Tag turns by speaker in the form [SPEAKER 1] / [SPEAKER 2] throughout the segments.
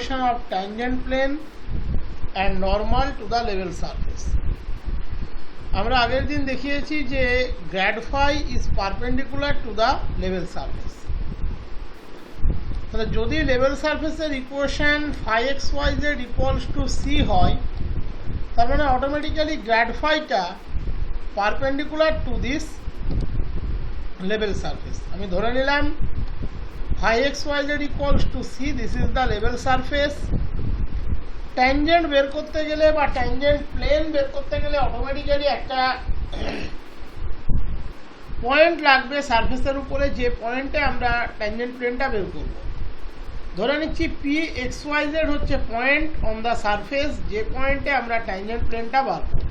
[SPEAKER 1] equation of tangent plane and normal to the level surface. আমরা আগের দিন দেখিয়েছি যে grad phi is perpendicular to the level surface. তাহলে যদি লেভেল সারফেসের equation phi X Y Z equals to C হয়, তার মানে অটোমেটিক্যালি গ্র্যাড ফাইটা perpendicular to this level surface. আমি ধরে নিলাম phi X Y Z equals to C, this is the level surface. Tangent বের করতে গেলে বা ট্যানজেন্ট প্লেন বের করতে গেলে অটোমেটিক্যালি একটা পয়েন্ট লাগবে সারফেসের উপরে, যে পয়েন্টে আমরা ট্যানজেন্ট প্লেনটা বের করব। ধরে নিচ্ছি পি এক্স ওয়াই জেড হচ্ছে পয়েন্ট অন দ্য সারফেস, যে পয়েন্টে আমরা ট্যানজেন্ট প্লেনটা বার করব।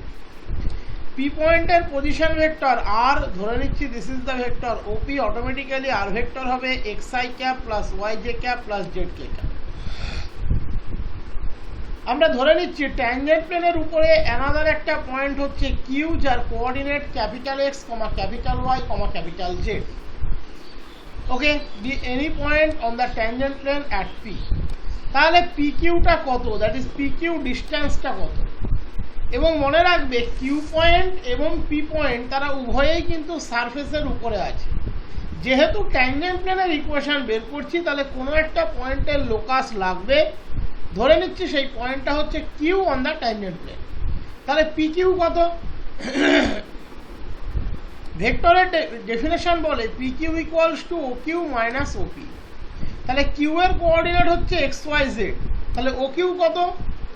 [SPEAKER 1] পি পয়েন্টের পজিশন ভেক্টর আর, ধরে নিচ্ছি this is the vector OP, automatically R vector হবে X I cap plus Y J cap plus Z K cap. আমরা ধরে নিচ্ছি ট্যানজেন্ট প্লেনের উপরে অ্যানাদার একটা পয়েন্ট হচ্ছে কিউ, যার coordinate capital X comma capital Y comma capital Z. Okay, be any point on the tangent plane at P. তাহলে P কিউটা কত, দ্যাট ইজ পি কিউ ডিস্টেন্সটা কত। এবং মনে রাখবে কিউ পয়েন্ট এবং পি পয়েন্ট তারা উভয়েই কিন্তু সারফেসের উপরে আছে। যেহেতু ট্যানজেন্ট প্লেনের ইকুয়েশন বের করছি, তাহলে কোনো একটা পয়েন্টের লোকাস লাগবে। ধরে নিচ্ছি সেই পয়েন্টটা হচ্ছে Q on the tangent plane. তাহলে পি কিউ কত? ভেক্টরের ডেফিনেশন বলে P Q equals to O Q minus OP. তাহলে কিউ এর কোঅর্ডিনেট হচ্ছে এক্স ওয়াই জেড, তাহলে ও কিউ কত?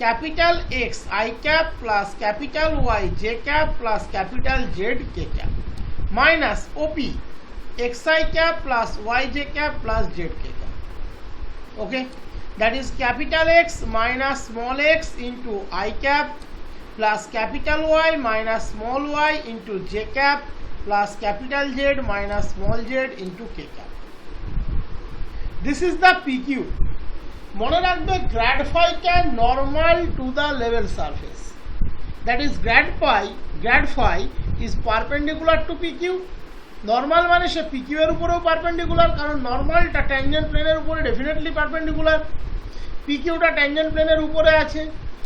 [SPEAKER 1] Capital X I cap plus capital Y J cap plus capital Z K cap minus OP X I cap plus Y J cap plus Z K cap. Okay, that is capital X minus small x into I cap plus capital Y minus small y into J cap plus capital Z minus small z into K cap. This is the PQ. মনে রাখবে grad phi টা normal to the level surface. That is grad phi is perpendicular to PQ. Normal মানে সে PQ এর উপরেও perpendicular, কারণ নর্মালটা tangent প্লেনের উপরে definitely perpendicular. পিকিউটা tangent প্লেনের উপরে আছে,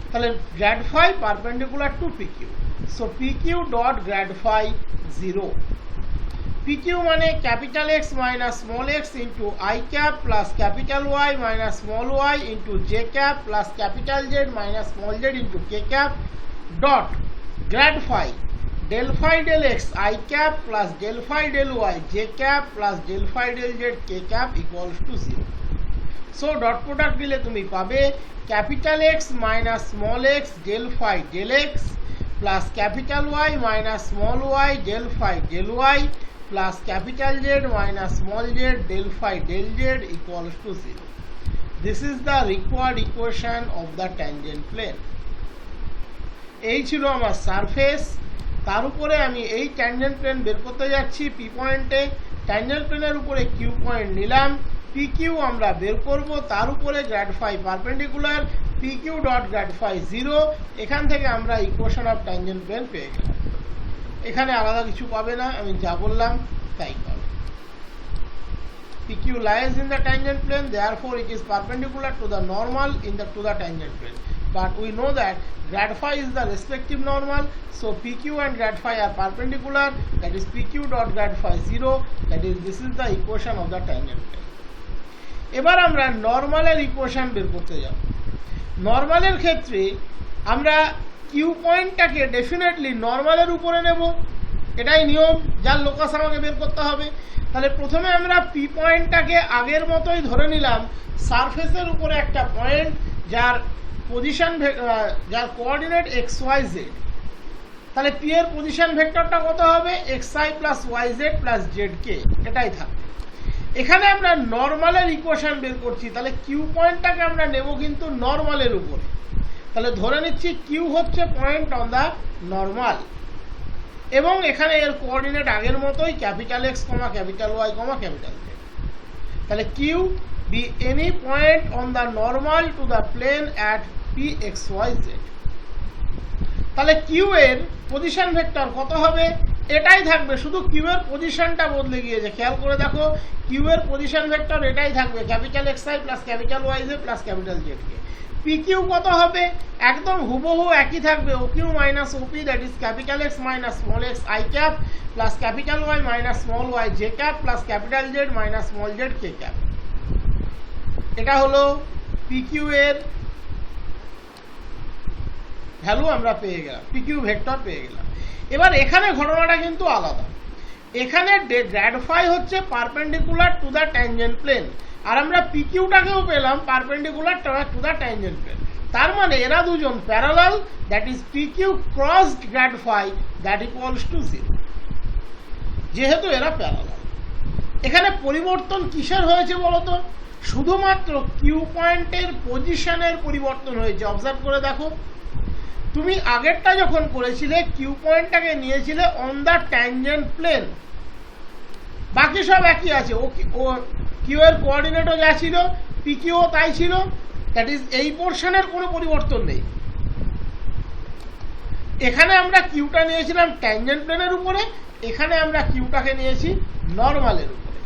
[SPEAKER 1] তাহলে grad phi perpendicular to PQ. So PQ dot grad phi 0। PQ মানে capital X minus small X into I cap plus capital Y minus small Y into J cap plus capital Z minus small Z into K cap dot grad phi del phi del X I cap plus del phi del Y J cap plus del phi del Z K cap equals to 0। So dot product দিলে তুমি পাবে capital X minus small X del phi del X plus capital Y minus small Y del phi del Y plus capital Z minus small Z del phi del Z equals to 0। This is the required equation of the tangent plane. এই ছিল আমার surface, তার উপরে আমি এই tangent plane বের করতে যাচ্ছি। পি পয়েন্টে ট্যানজেন্ট প্লেনের উপরে কিউ পয়েন্ট নিলাম, পি কিউ আমরা বের করব, তার উপরে grad phi perpendicular, P Q dot grad phi 0। এখান থেকে আমরা ইকুয়েশন অফ ট্যানজেন্ট প্লেন পেয়ে গেলাম। এখানে আলাদা কিছু পাবে না, আমি যা বললাম তাই পাবে। P Q lies in the tangent plane, therefore it is perpendicular to the normal in the to the tangent plane. But we know that grad phi is the respective normal, so PQ and grad phi are perpendicular, that is PQ dot grad phi 0, that is this is the equation of the tangent plane. এবার আমরা নর্মালের equation বের করতে যাব। নর্মালের ক্ষেত্রে আমরা Q পয়েন্টটাকে definitely নর্মালের উপরে নেব, এটাই নিয়ম, যার লোকাস আমাকে বের করতে হবে। তাহলে প্রথমে আমরা পি পয়েন্টটাকে আগের মতোই ধরে নিলাম সারফেসের উপরে একটা পয়েন্ট, যার পজিশন যার কোঅর্ডিনেট এক্স ওয়াই জেড। তাহলে পি এর পজিশন ভেক্টরটা কত হবে? X I plus Y Z plus Z K, এটাই থাকবে। এখানে আমরা নর্মালের ইকুয়েশন বের করছি, তাহলে কিউ পয়েন্টটাকে আমরা নেব কিন্তু নর্মালের উপরে। তাহলে ধরে নিচ্ছি কিউ হচ্ছে পয়েন্ট অন দ্য নর্মাল, এবং এখানে এর কোঅর্ডিনেট আগের মতোই capital X comma capital Y comma capital Z. তাহলে Q be any point on the normal to the plane at P X Y Z. তাহলে কিউ এর পজিশন ভেক্টর কত হবে? এটাই থাকবে, শুধু কিউ এর পজিশনটা বদলে গিয়েছে। খেয়াল করে দেখো, কিউ এর পজিশন ভেক্টর এটাই থাকবে, capital X I plus capital Y J plus capital Z K. P Q কত হবে? একদম হুবহু একই থাকবে, O Q minus OP, that is capital X minus small X I cap plus capital Y minus small Y J cap plus capital Z minus small Z K cap. এটা হলো P Q এর value আমরা পেয়ে গেলাম, P Q vector পেয়ে গেলাম। এবার এখানে ঘটনাটা কিন্তু আলাদা। এখানে গ্র্যাড ফাই হচ্ছে perpendicular to the tangent plane, আর আমরা পি কিউটাকেও পেলাম perpendicular to the tangent plane. তার মানে এরা দুজন parallel, that is P Q crossed grad phi that equals to 0। যেহেতু এরা প্যারালাল, এখানে পরিবর্তন কিসের হয়েছে বলতো? শুধুমাত্র কিউ পয়েন্টের পজিশনের পরিবর্তন হয়েছে। অবজার্ভ করে দেখো, তুমি আগেরটা যখন করেছিলে কিউ পয়েন্টটাকে নিয়েছিলে অন দ্য ট্যানজেন্ট প্লেন, বাকি সব একই আছে। ও কিউ এর কোঅর্ডিনেটও যা ছিল, পি কিউও তাই ছিল, দ্যাট ইজ এই পোর্শনের কোনো পরিবর্তন নেই। এখানে আমরা কিউটা নিয়েছিলাম ট্যানজেন্ট প্লেনের উপরে, এখানে আমরা কিউটাকে নিয়েছি নর্মালের উপরে।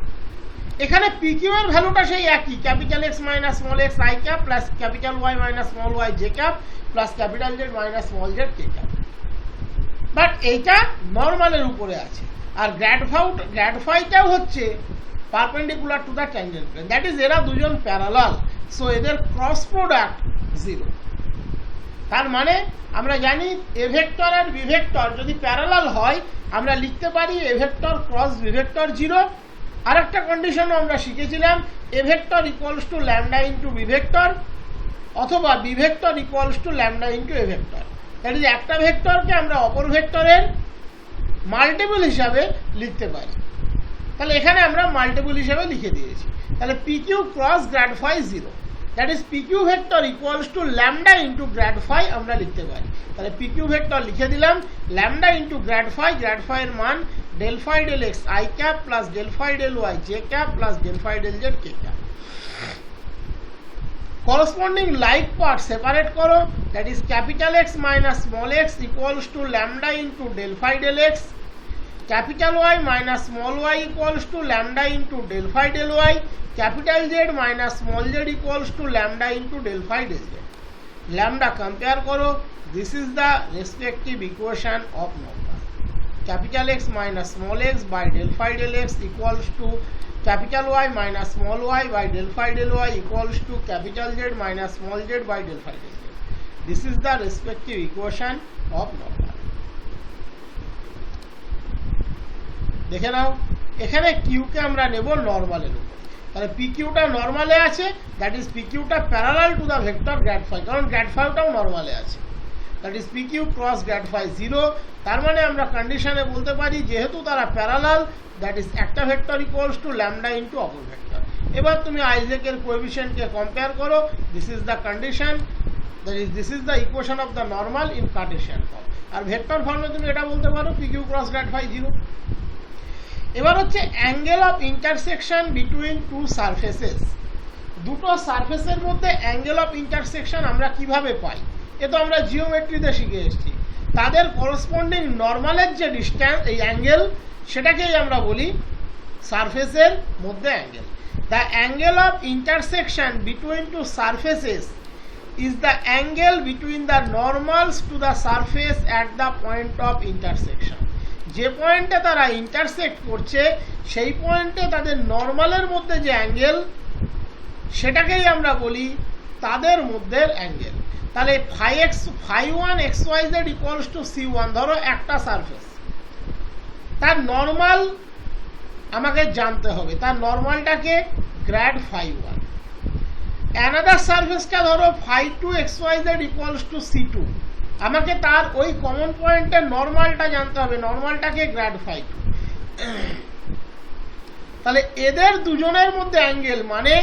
[SPEAKER 1] এখানে পি কিউ এর ভ্যালুটা সেই একই, capital X minus small X I cap plus capital Y minus small Y J cap plus capital Z minus small Z K cap, but এইটা নর্মালের উপরে আছে। আর গ্র্যাড ফাইটাও হচ্ছে perpendicular to the tangent plane, that is এরা দুজন parallel, so এদের ক্রস প্রোডাক্ট 0। তার মানে আমরা জানি এ ভেক্টর আর বি ভেক্টর যদি প্যারালাল হয় আমরা লিখতে পারি A vector cross B vector 0। আর একটা কন্ডিশনও আমরা শিখেছিলাম, A vector equals to lambda into B vector, অথবা B vector equals to lambda into A vector. That is একটা ভেক্টরকে আমরা অপর ভেক্টরের মাল্টিপল হিসাবে লিখতে পারি। তাহলে এখানে আমরা মাল্টিপল হিসাবে লিখে দিয়েছি। তাহলে P Q cross grad phi 0, that is P Q vector equals to lambda into grad phi আমরা লিখতে পারি। তাহলে পি কিউ ভেক্টর লিখে দিলাম ল্যামডা ইন্টু গ্র্যাড ফাই এর মান del phi del X I cap plus del phi del Y J cap plus del phi del Z K cap. Corresponding like part separate করো, that is capital X minus small X equals to lambda into del phi del X, capital Y minus small Y equals to lambda into del phi del Y, capital Z minus small Z equals to lambda into del phi del Z. Lambda compare করো, this is the respective equation of number. Capital X minus small X by del phi del X equals to capital Y minus small y by del phi del y equals to capital Z minus small z by del phi del z. This is the respective equation of normal. দেখে নাও, এখানে Q কে আমরা নেব নরমালের উপর। তাহলে P কিউটা নরমালে আছে, that is P কিউটা parallel to the vector grad phi, কারণ গ্র্যাড ফাইটাও নরমালে আছে, that is P Q cross grad phi 0। তার মানে আমরা কন্ডিশনে বলতে পারি যেহেতু তারা প্যারালাল, দ্যাট ইজ একটা vector equals to lambda into অপর ভেক্টর। এবার তুমি আইজেকের কোএফিসিয়েন্টকে কম্পেয়ার করো, this is the condition, that is this is the equation of the normal in Cartesian form. আর ভেক্টর ফর্মে তুমি এটা বলতে পারো P Q cross grad phi 0। এবার হচ্ছে angle of intersection between two surfaces. দুটো সারফেসের মধ্যে অ্যাঙ্গেল অফ ইন্টারসেকশন আমরা কিভাবে পাই, এ তো আমরা জিওমেট্রিতে শিখে এসেছি। তাদের করসপন্ডিং নর্মালের যে ডিস্ট্যান্স, এই অ্যাঙ্গেল, সেটাকেই আমরা বলি সারফেসের মধ্যে angle. The angle of intersection between two surfaces is the angle between the normals to the surface at the point of intersection. যে পয়েন্টে তারা ইন্টারসেক্ট করছে সেই পয়েন্টে তাদের নর্মালের মধ্যে যে অ্যাঙ্গেল, সেটাকেই আমরা বলি তাদের মধ্যের অ্যাঙ্গেল। তাহলে phi one X Y Z equals to C1, ধরো একটা সারফেস, তার নর্মাল আমাকে জানতে হবে, তার নর্মালটাকে গ্র্যাড ফাই ওয়ান। অ্যানাদার সারফেসটা ধরো phi two X Y Z equals to C2, আমাকে তার ওই কমন পয়েন্টের নর্মালটা জানতে হবে, নর্মালটাকে গ্র্যাড ফাই টু। তাহলে এদের দুজনের মধ্যে অ্যাঙ্গেল মানে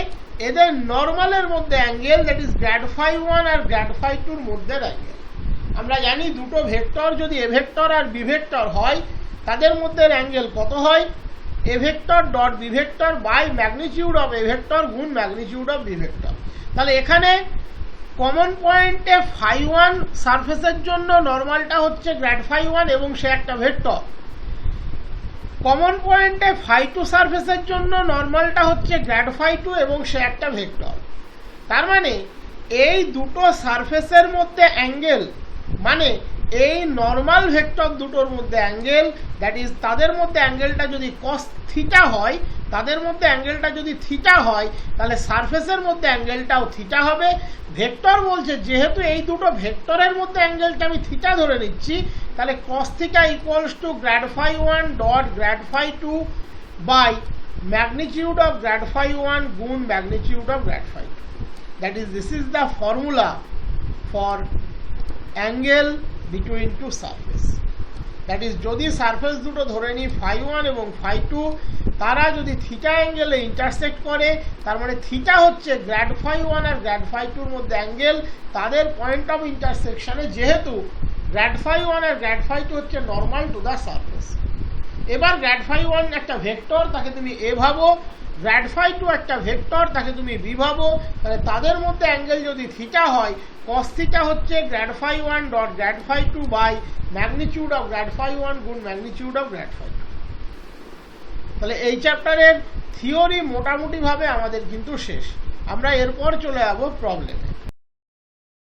[SPEAKER 1] এদের নর্মালের মধ্যে angle, that is grad phi one আর গ্র্যাড ফাই টুর মধ্যে অ্যাঙ্গেল। আমরা জানি দুটো ভেক্টর যদি এ ভেক্টর আর বি ভেক্টর হয় তাদের মধ্যে অ্যাঙ্গেল কত হয়, A vector dot B vector by magnitude of A vector গুণ ম্যাগনিটিউড অফ বি ভেক্টর। তাহলে এখানে কমন পয়েন্টে ফাই ওয়ান সারফেসের জন্য নর্মালটা হচ্ছে গ্র্যাড ফাই ওয়ান এবং সে একটা ভেক্টর। কমন পয়েন্টে ফাই টু সারফেসের জন্য নর্মালটা হচ্ছে গ্র্যাড ফাই টু এবং সে একটা ভেক্টর। তার মানে এই দুটো সারফেসের মধ্যে অ্যাঙ্গেল, মানে এই নর্মাল ভেক্টর দুটোর মধ্যে অ্যাঙ্গেল, দ্যাট ইজ তাদের মধ্যে অ্যাঙ্গেলটা যদি কস থিটা হয়, তাদের মধ্যে অ্যাঙ্গেলটা যদি থিটা হয়, তাহলে সারফেসের মধ্যে অ্যাঙ্গেলটাও থিটা হবে। ভেক্টর বলছে যেহেতু এই দুটো ভেক্টরের মধ্যে অ্যাঙ্গেলটা আমি থিটা ধরে নিচ্ছি, তাহলে cos theta equals to grad phi one dot grad phi two by magnitude of grad phi one গুণ magnitude of grad phi two. That is this is the formula for angle between two surface. That is যদি surface দুটো ধরে নিই phi one এবং phi two, তারা যদি theta অ্যাঙ্গেলে intersect করে, তার মানে থিটা হচ্ছে গ্র্যাড ফাই ওয়ান আর গ্র্যাড ফাই টুর মধ্যে অ্যাঙ্গেল, তাদের পয়েন্ট অফ ইন্টারসেকশনে, যেহেতু গ্র্যাড ফাই ওয়ান আর গ্র্যাড ফাই টু হচ্ছে নর্মাল টু দ্য সারফেস। এবার গ্র্যাড ফাই ওয়ান একটা ভেক্টর, তাকে তুমি এ ভাবো, গ্র্যাড ফাই টু একটা ভেক্টর, তাকে তুমি বি ভাবো, তাহলে তাদের মধ্যে অ্যাঙ্গেল যদি থিটা হয়, কস থিটা হচ্ছে grad phi one dot grad phi two by magnitude of grad phi one গুণ magnitude of grad phi two. তাহলে এই চ্যাপ্টারের থিওরি মোটামুটিভাবে আমাদের কিন্তু শেষ। আমরা এরপর চলে যাবো প্রবলেমে।